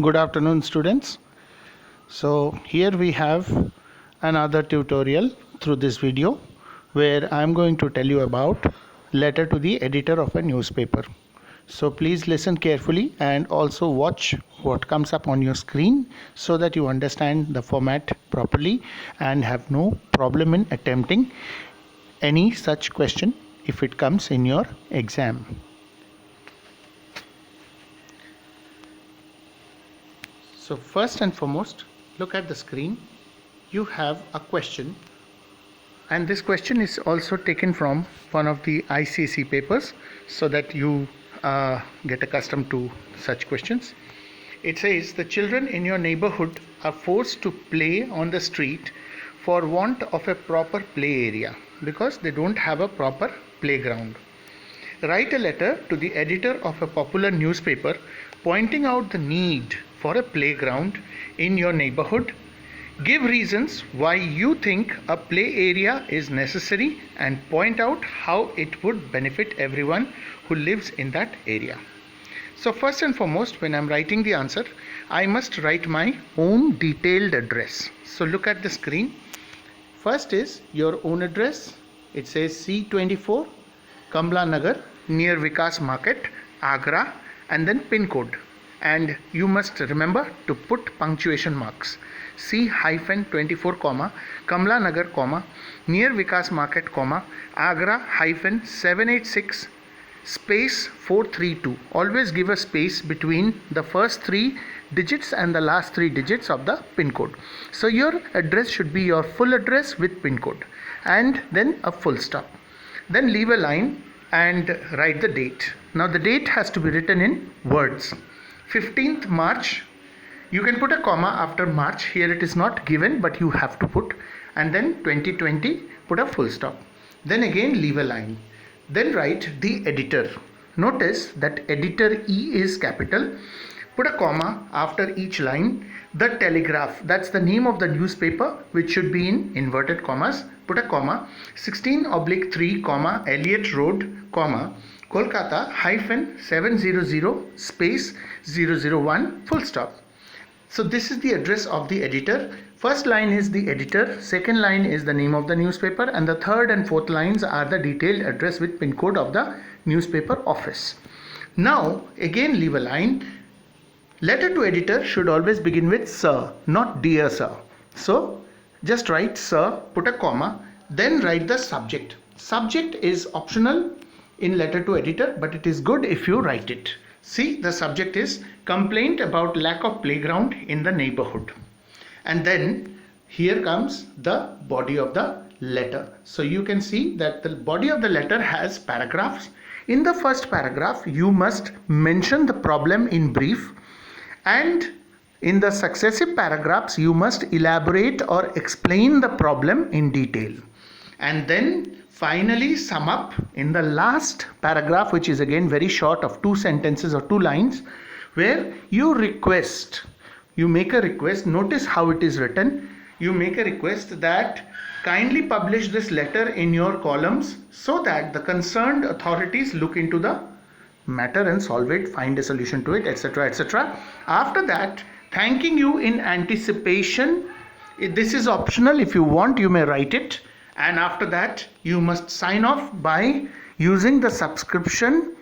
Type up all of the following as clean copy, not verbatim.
Good afternoon, students. So here we have another tutorial through this video where I'm going to tell you about letter to the editor of a newspaper. So please listen carefully and also watch what comes up on your screen so that you understand the format properly and have no problem in attempting any such question if it comes in your exam. So first and foremost, look at the screen. You have a question, and this question is also taken from one of the ICSE papers so that you get accustomed to such questions. It says the children in your neighborhood are forced to play on the street for want of a proper play area because they don't have a proper playground. Write a letter to the editor of a popular newspaper pointing out the need for a playground in your neighborhood. Give reasons why you think a play area is necessary and point out how it would benefit everyone who lives in that area. So first and foremost, when I'm writing the answer, I must write my own detailed address. So look at the screen. First is your own address. It says C24 Kamla Nagar near Vikas Market, Agra, and then pin code. And you must remember to put punctuation marks. C-24, Kamla Nagar, near Vikas Market, Agra -786 space 432. Always give a space between the first three digits and the last three digits of the pin code. So your address should be your full address with pin code and then a full stop. Then leave a line and write the date. Now the date has to be written in words. 15th March, you can put a comma after March. Here it is not given, but you have to put, and then 2020, put a full stop. Then again leave a line. Then write the editor. Notice that editor E is capital. Put a comma after each line. The Telegraph, that's the name of the newspaper, which should be in inverted commas. Put a comma. 16/3, Elliot Road, Kolkata -700 space 001 full stop. So this is the address of the editor. First line is the editor, second line is the name of the newspaper, and the third and fourth lines are the detailed address with pin code of the newspaper office. Now again leave a line. Letter to editor should always begin with sir, not dear sir. So just write sir, put a comma, then write the subject. Subject is optional in letter to editor, but it is good if you write it. See, the subject is complaint about lack of playground in the neighborhood. And then here comes the body of the letter. So you can see that the body of the letter has paragraphs. In the first paragraph, you must mention the problem in brief, and in the successive paragraphs, you must elaborate or explain the problem in detail. And then finally sum up in the last paragraph, which is again very short, of 2 sentences or 2 lines, where you make a request. Notice how it is written. You make a request that kindly publish this letter in your columns so that the concerned authorities look into the matter and solve it, find a solution to it, etc., etc. After that, thanking you in anticipation. This is optional. If you want, you may write it. And after that, you must sign off by using the subscription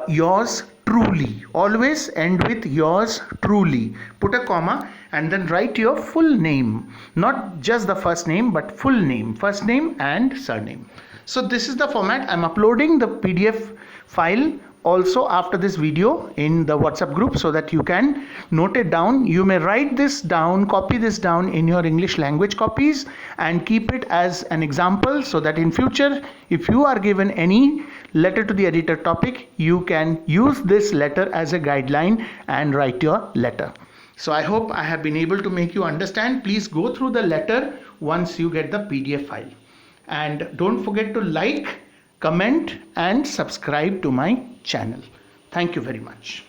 yours truly. Always end with yours truly. Put a comma and then write your full name. Not just the first name, but full name. First name and surname. So this is the format. I'm uploading the PDF file also after this video in the WhatsApp group so that you can note it down. You may write this down, copy this down in your English language copies and keep it as an example so that in future, if you are given any letter to the editor topic, you can use this letter as a guideline and write your letter. So I hope I have been able to make you understand. Please go through the letter once you get the PDF file. And don't forget to like, comment and subscribe to my channel. Thank you very much.